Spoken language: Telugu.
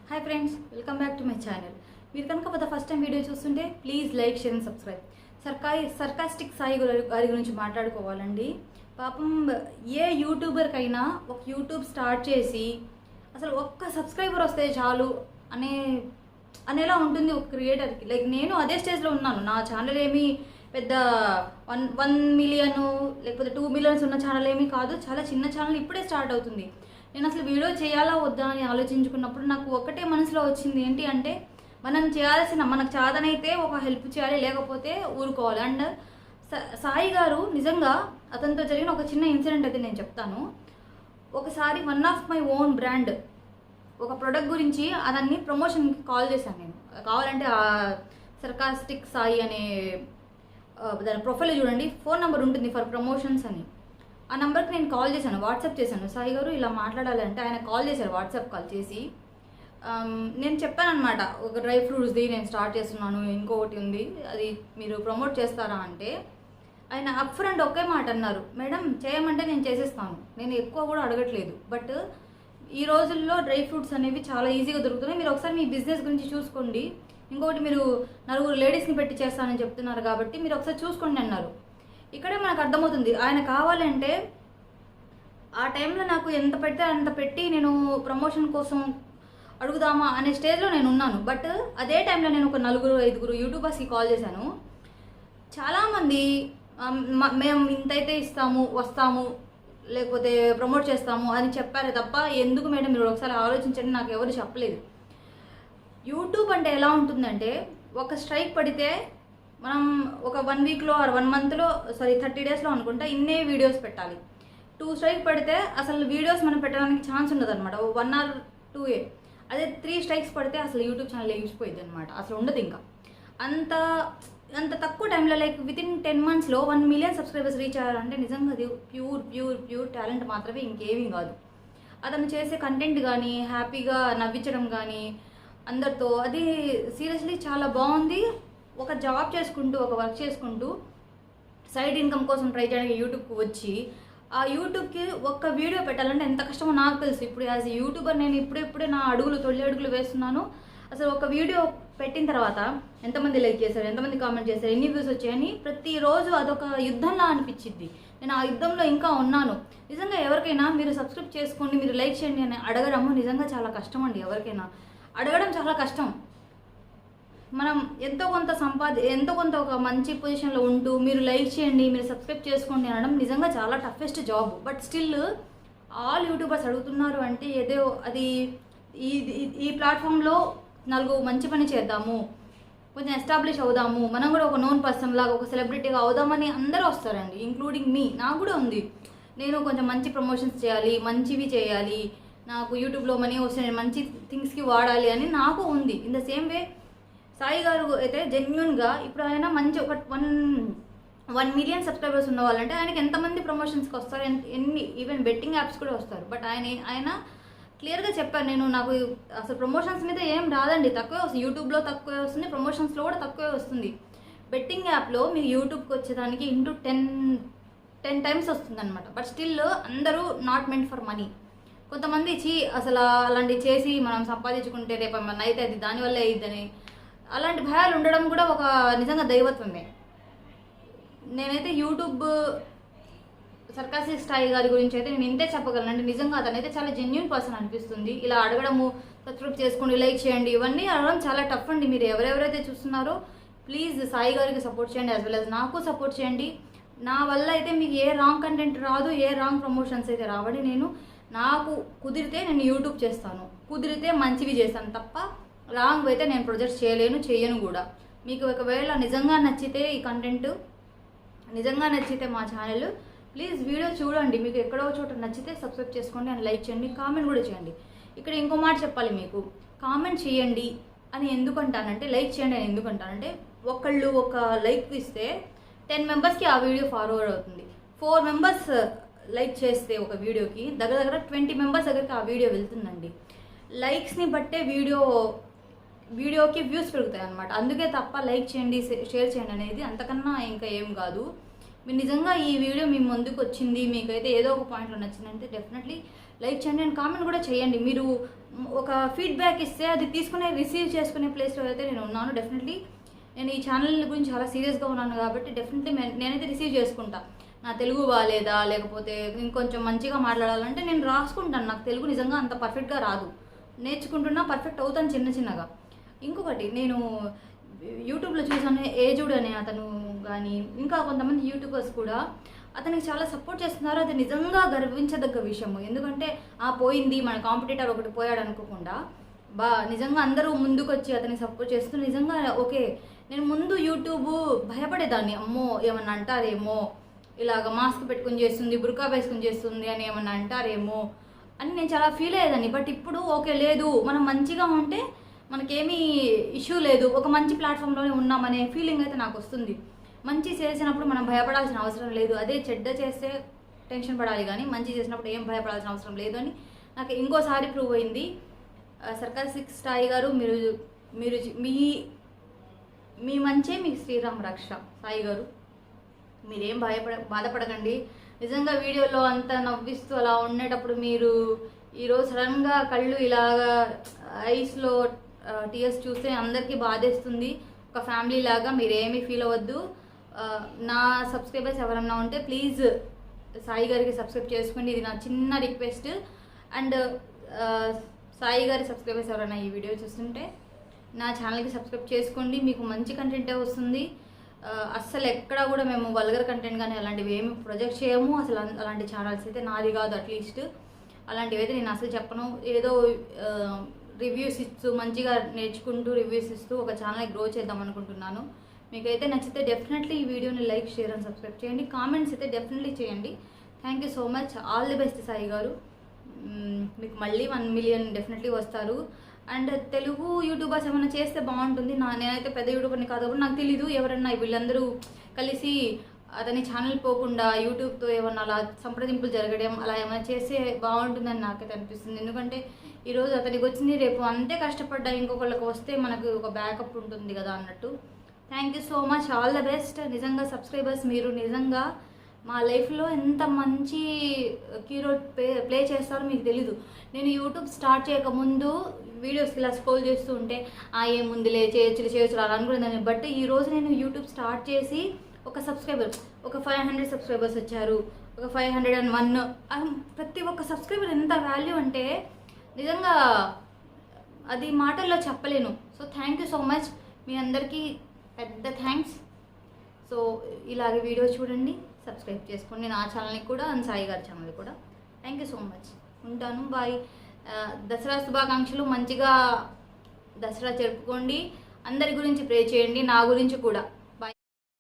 Hi friends, welcome back to my channel. మీరు కనుక for the first time video చూస్తుంటే please like, share and subscribe. Sarcastic Sai గారి గురించి మాట్లాడుకోవాలండి. పాపం ఏ యూట్యూబర్కైనా ఒక యూట్యూబ్ స్టార్ట్ చేసి అసలు ఒక్క సబ్స్క్రైబర్ వస్తే చాలు అనేలా ఉంటుంది ఒక క్రియేటర్కి. లైక్ నేను అదే స్టేజ్లో ఉన్నాను. నా ఛానల్ ఏమీ పెద్ద 1 మిలియన్ లేకపోతే 2 మిలియన్స్ ఉన్న ఛానల్ ఏమీ కాదు. చాలా చిన్న ఛానల్, ఇప్పుడే స్టార్ట్ అవుతుంది. నేను అసలు వీడియో చేయాలా వద్దా అని ఆలోచించుకున్నప్పుడు నాకు ఒకటే మనసులో వచ్చింది, ఏంటి అంటే మనకు చాదనైతే ఒక హెల్ప్ చేయాలి, లేకపోతే ఊరుకోవాలి. అండ్ సాయి గారు నిజంగా అతనితో జరిగిన ఒక చిన్న ఇన్సిడెంట్ అయితే నేను చెప్తాను. ఒకసారి one of my own brand ఒక ప్రొడక్ట్ గురించి అతన్ని ప్రమోషన్కి కాల్ చేశాను నేను. కావాలంటే ఆ సర్కాస్టిక్ సాయి అనే దాని ప్రొఫైల్ చూడండి, ఫోన్ నెంబర్ ఉంటుంది ఫర్ ప్రమోషన్స్ అని. ఆ నెంబర్కి నేను కాల్ చేశాను, వాట్సాప్ చేశాను. సాయి గారు ఇలా మాట్లాడాలంటే ఆయన కాల్ చేశారు, వాట్సాప్ కాల్ చేసి. నేను చెప్పాను అనమాట, ఒక డ్రై ఫ్రూట్స్ది నేను స్టార్ట్ చేస్తున్నాను, ఇంకొకటి ఉంది, అది మీరు ప్రమోట్ చేస్తారా అంటే ఆయన అప్ ఫ్రంట్ ఒకే మాట అన్నారు, మేడం చేయమంటే నేను చేసేస్తాను, నేను ఎక్కువ కూడా అడగట్లేదు. బట్ ఈ రోజుల్లో డ్రై ఫ్రూట్స్ అనేవి చాలా ఈజీగా దొరుకుతున్నాయి, మీరు ఒకసారి మీ బిజినెస్ గురించి చూసుకోండి, ఇంకొకటి మీరు 4 లేడీస్ని పెట్టి చేస్తానని చెప్తున్నారు కాబట్టి మీరు ఒకసారి చూసుకోండి అన్నారు. ఇక్కడే మనకు అర్థమవుతుంది ఆయన కావాలంటే ఆ టైంలో నాకు ఎంత పెడితే అంత పెట్టి నేను ప్రమోషన్ కోసం అడుగుదామా అనే స్టేజ్లో నేను ఉన్నాను. బట్ అదే టైంలో నేను ఒక 4-5 యూట్యూబర్స్కి కాల్ చేశాను. చాలామంది మేము ఇంతైతే ఇస్తాము, వస్తాము, లేకపోతే ప్రమోట్ చేస్తాము అని చెప్పారే తప్ప ఎందుకు మేడం మీరు ఒకసారి ఆలోచించండి నాకు ఎవరు చెప్పలేదు. యూట్యూబ్ అంటే ఎలా ఉంటుందంటే ఒక స్ట్రైక్ పడితే మనం ఒక 1 వీక్లో ఆర్ 1 మంత్లో 30 డేస్లో అనుకుంటా ఇన్నే వీడియోస్ పెట్టాలి. 2 స్ట్రైక్ పడితే అసలు వీడియోస్ మనం పెట్టడానికి ఛాన్స్ ఉండదు అనమాట, 1 or 2. అదే 3 స్ట్రైక్స్ పడితే అసలు యూట్యూబ్ ఛానల్ ఎగిసిపోయింది అనమాట, అసలు ఉండదు ఇంకా. అంత తక్కువ టైంలో like within 10 monthsలో 1 million subscribers reach అయ్యారంటే నిజంగా అది ప్యూర్ టాలెంట్ మాత్రమే, ఇంకేమీ కాదు. అతను చేసే కంటెంట్ కానీ, హ్యాపీగా నవ్వించడం కానీ అందరితో, అది సీరియస్లీ చాలా బాగుంది. ఒక జాబ్ చేసుకుంటూ, ఒక వర్క్ చేసుకుంటూ సైడ్ ఇన్కమ్ కోసం ట్రై చేయడానికి యూట్యూబ్కి వచ్చి ఆ యూట్యూబ్కి ఒక్క వీడియో పెట్టాలంటే ఎంత కష్టమో నాకు తెలుసు. ఇప్పుడు యాజ్ యూట్యూబర్ నేను ఇప్పుడే నా తొలి అడుగులు వేస్తున్నాను. అసలు ఒక వీడియో పెట్టిన తర్వాత ఎంతమంది లైక్ చేశారు, ఎంతమంది కామెంట్ చేశారు, ఎన్ని వ్యూస్ వచ్చాయని ప్రతిరోజు అదొక యుద్ధంలా అనిపించింది. నేను ఆ యుద్ధంలో ఇంకా ఉన్నాను. నిజంగా ఎవరికైనా మీరు సబ్స్క్రైబ్ చేసుకోండి, మీరు లైక్ చేయండి అని అడగడము నిజంగా చాలా కష్టం అండి. ఎవరికైనా అడగడం చాలా కష్టం. మనం ఎంతో కొంత ఒక మంచి పొజిషన్లో ఉంటూ మీరు లైక్ చేయండి, మీరు సబ్స్క్రైబ్ చేసుకోండి అనడం నిజంగా చాలా toughest job. But still all YouTubers అడుగుతున్నారు అంటే ఏదో అది ఈ ప్లాట్ఫామ్లో 4 మంచి పని చేద్దాము, కొంచెం ఎస్టాబ్లిష్ అవుదాము, మనం కూడా ఒక నోన్ పర్సన్ లాగా ఒక సెలబ్రిటీగా అవుదామని అందరూ వస్తారండి, ఇంక్లూడింగ్ మీ. నాకు కూడా ఉంది, నేను కొంచెం మంచి ప్రమోషన్స్ చేయాలి, మంచివి చేయాలి, నాకు యూట్యూబ్లో మనీ వస్తే నేను మంచి థింగ్స్కి వాడాలి అని నాకు ఉంది. In the same way Sai గారు అయితే జెన్యున్గా ఇప్పుడు ఆయన మంచి ఒక 1 మిలియన్ సబ్స్క్రైబర్స్ ఉన్న వాళ్ళంటే ఆయనకి ఎంతమంది ప్రమోషన్స్కి వస్తారు, ఎన్ని ఈవెన్ బెట్టింగ్ యాప్స్ కూడా వస్తారు. బట్ ఆయన క్లియర్గా చెప్పారు, నాకు అసలు ప్రమోషన్స్ మీద ఏం రాదండి, తక్కువే వస్తుంది, యూట్యూబ్లో తక్కువే వస్తుంది, ప్రమోషన్స్లో కూడా తక్కువే వస్తుంది. బెట్టింగ్ యాప్లో మీకు యూట్యూబ్కి వచ్చేదానికి ఇంటూ 10 times వస్తుంది అనమాట. బట్ స్టిల్ అందరూ నాట్ మెంట్ ఫర్ మనీ. కొంతమంది అసలు అలాంటివి చేసి మనం సంపాదించుకుంటే రేపు ఏమన్నా అయితే అది దానివల్ల అయిద్దని అలాంటి భయాలు ఉండడం కూడా ఒక నిజంగా దైవత్వమే. నేనైతే యూట్యూబ్ సర్కాస్టిక్ సాయి గారి గురించి అయితే నేను ఇంతే చెప్పగలను. అంటే నిజంగా అతనైతే చాలా జెన్యున్ పర్సన్ అనిపిస్తుంది. ఇలా అడగడము, సబ్స్క్రైబ్ చేసుకోండి, లైక్ చేయండి, ఇవన్నీ అడగడం చాలా టఫ్ అండి. మీరు ఎవరెవరైతే చూస్తున్నారో ప్లీజ్ సాయి గారికి సపోర్ట్ చేయండి, యాజ్ వెల్ యాజ్ నాకు సపోర్ట్ చేయండి. నా వల్ల అయితే మీకు ఏ రాంగ్ కంటెంట్ రాదు, ఏ రాంగ్ ప్రమోషన్స్ అయితే రావని. నాకు కుదిరితే నేను యూట్యూబ్ చేస్తాను, కుదిరితే మంచివి చేస్తాను తప్ప రాంగ్ అయితే నేను ప్రొజెక్ట్ చేయను కూడా. మీకు ఒకవేళ నిజంగా నచ్చితే ఈ కంటెంట్, నిజంగా నచ్చితే మా ఛానల్ ప్లీజ్ వీడియో చూడండి, మీకు ఎక్కడో చోట నచ్చితే సబ్స్క్రైబ్ చేసుకోండి అని లైక్ చేయండి, కామెంట్ కూడా చేయండి. ఇక్కడ ఇంకో మాట చెప్పాలి మీకు, కామెంట్ చేయండి అని ఎందుకంటానంటే, లైక్ చేయండి అని ఎందుకంటానంటే, ఒకళ్ళు ఒక లైక్ ఇస్తే 10 మెంబర్స్కి ఆ వీడియో ఫార్వర్డ్ అవుతుంది. 4 మెంబర్స్ లైక్ చేస్తే ఒక వీడియోకి దగ్గర 20 మెంబర్స్ దగ్గరికి ఆ వీడియో వెళ్తుందండి. లైక్స్ని బట్టే వీడియోకి వ్యూస్ పెరుగుతాయి అనమాట. అందుకే తప్ప లైక్ చేయండి, షేర్ చేయండి అనేది అంతకన్నా ఇంకా ఏం కాదు. మీరు నిజంగా ఈ వీడియో మీ ముందుకు వచ్చింది, మీకైతే ఏదో ఒక పాయింట్లో నచ్చిందంటే డెఫినెట్లీ లైక్ చేయండి అండ్ కామెంట్ కూడా చేయండి. మీరు ఒక ఫీడ్బ్యాక్ ఇస్తే అది తీసుకునే రిసీవ్ చేసుకునే ప్లేస్లో అయితే నేను ఉన్నాను. డెఫినెట్లీ నేను ఈ ఛానల్ గురించి చాలా సీరియస్గా ఉన్నాను కాబట్టి డెఫినెట్లీ నేనైతే రిసీవ్ చేసుకుంటా. నా తెలుగు బాగాలేదా, లేకపోతే ఇంకొంచెం మంచిగా మాట్లాడాలంటే నేను రాసుకుంటాను. నాకు తెలుగు నిజంగా అంత పర్ఫెక్ట్గా రాదు, నేర్చుకుంటున్నా, పర్ఫెక్ట్ అవుతాను చిన్న చిన్నగా. ఇంకొకటి నేను యూట్యూబ్లో చూసాను, ఏజుడ్ అనే అతను కానీ ఇంకా కొంతమంది యూట్యూబర్స్ కూడా అతనికి చాలా సపోర్ట్ చేస్తున్నారు. అది నిజంగా గర్వించదగ్గ విషయము. ఎందుకంటే పోయింది మన కాంపిటీటర్ ఒకటి పోయాడు అనుకోకుండా నిజంగా అందరూ ముందుకు వచ్చి అతనికి సపోర్ట్ చేస్తూ నిజంగా ఓకే. నేను ముందు యూట్యూబ్ భయపడేదాన్ని, అమ్మో ఏమన్నా అంటారేమో, ఇలాగ మాస్క్ పెట్టుకుని చేస్తుంది, బుర్కా వేసుకుని చేస్తుంది అని ఏమన్నా అంటారేమో అని నేను చాలా ఫీల్ అయ్యేదాన్ని. బట్ ఇప్పుడు ఓకే, లేదు, మనం మంచిగా ఉంటే మనకేమీ ఇష్యూ లేదు, ఒక మంచి ప్లాట్ఫామ్లోనే ఉన్నామనే ఫీలింగ్ అయితే నాకు వస్తుంది. మంచి చేసినప్పుడు మనం భయపడాల్సిన అవసరం లేదు. అదే చెడ్డ చేస్తే టెన్షన్ పడాలి, కానీ మంచి చేసినప్పుడు ఏం భయపడాల్సిన అవసరం లేదు అని నాకు ఇంకోసారి ప్రూవ్ అయింది. సర్కాస్టిక్ సాయి గారు, మీరు మీ మంచే మీకు శ్రీరామ రక్ష. సాయి గారు, మీరేం బాధపడకండి. నిజంగా వీడియోలో అంత నవ్విస్తూ అలా ఉండేటప్పుడు మీరు ఈరోజు సడన్గా కళ్ళు ఇలాగా ఐస్లో టీయర్స్ చూస్తే అందరికీ బాధేస్తుంది. ఒక ఫ్యామిలీ లాగా మీరేమీ ఫీల్ అవ్వద్దు. నా సబ్స్క్రైబర్స్ ఎవరన్నా ఉంటే ప్లీజ్ సాయి గారికి సబ్స్క్రైబ్ చేసుకోండి, ఇది నా చిన్న రిక్వెస్ట్. అండ్ సాయి గారి సబ్స్క్రైబర్స్ ఎవరైనా ఈ వీడియో చూస్తుంటే నా ఛానల్కి సబ్స్క్రైబ్ చేసుకోండి, మీకు మంచి కంటెంటే వస్తుంది. అస్సలు ఎక్కడ కూడా మేము వల్గర్ కంటెంట్ కానీ అలాంటివి ఏమి ప్రొజెక్ట్ చేయము. అసలు అలాంటి ఛానల్స్ అయితే నాది కాదు, అట్లీస్ట్ అలాంటివి అయితే నేను అసలు చెప్పను. ఏదో రివ్యూస్ ఇస్తూ మంచిగా నేర్చుకుంటూ రివ్యూస్ ఇస్తూ ఒక ఛానల్ గ్రో చేద్దాం అనుకుంటున్నాను. మీకైతే నచ్చితే డెఫినెట్లీ ఈ వీడియోని లైక్, షేర్ అండ్ సబ్స్క్రైబ్ చేయండి. కామెంట్స్ అయితే డెఫినెట్లీ చేయండి. Thank you so much. All the best Sai గారు. మీకు మళ్ళీ 1 మిలియన్ డెఫినెట్లీ వస్తారు. అండ్ తెలుగు యూట్యూబర్స్ ఏమైనా చేస్తే బాగుంటుంది. నేనైతే పెద్ద యూట్యూబర్ని కాదు కాబట్టి నాకు తెలీదు. ఎవరన్నా వీళ్ళందరూ కలిసి అతని ఛానల్ పోకుండా యూట్యూబ్తో ఏమన్నా అలా సంప్రదింపులు జరగడం అలా ఏమైనా చేస్తే బాగుంటుందని నాకైతే అనిపిస్తుంది. ఎందుకంటే ఈరోజు అతనికి వచ్చింది, రేపు అంతే కష్టపడ్డా ఇంకొకళ్ళకి వస్తే మనకు ఒక బ్యాకప్ ఉంటుంది కదా అన్నట్టు. Thank you so much. All the best. నిజంగా సబ్స్క్రైబర్స్ మీరు నిజంగా మా లైఫ్లో ఎంత మంచి కీ రోల్ ప్లే చేస్తారో మీకు తెలీదు. నేను యూట్యూబ్ స్టార్ట్ చేయకముందు వీడియోస్కి ఇలా స్క్రోల్ చేస్తూ ఉంటే ఏముందిలే చేయొచ్చు అలా అనుకునేదాన్ని. బట్ ఈరోజు నేను యూట్యూబ్ స్టార్ట్ చేసి ఒక 500 సబ్స్క్రైబర్స్ వచ్చారు, ఒక 501. ప్రతి ఒక్క సబ్స్క్రైబర్ ఎంత వాల్యూ అంటే నిజంగా అది మాటల్లో చెప్పలేను. So thank you so much. మీ అందరికీ పెద్ద థ్యాంక్స్. సో ఇలాగే వీడియో చూడండి, సబ్స్క్రైబ్ చేసుకోండి నా ఛానల్ని కూడా అండ్ సాయి గారి ఛానల్ని కూడా. Thank you so much. ఉంటాను, బాయ్. దసరా శుభాకాంక్షలు. మంచిగా దసరా జరుపుకోండి. అందరి గురించి ప్రే చేయండి, నా గురించి కూడా.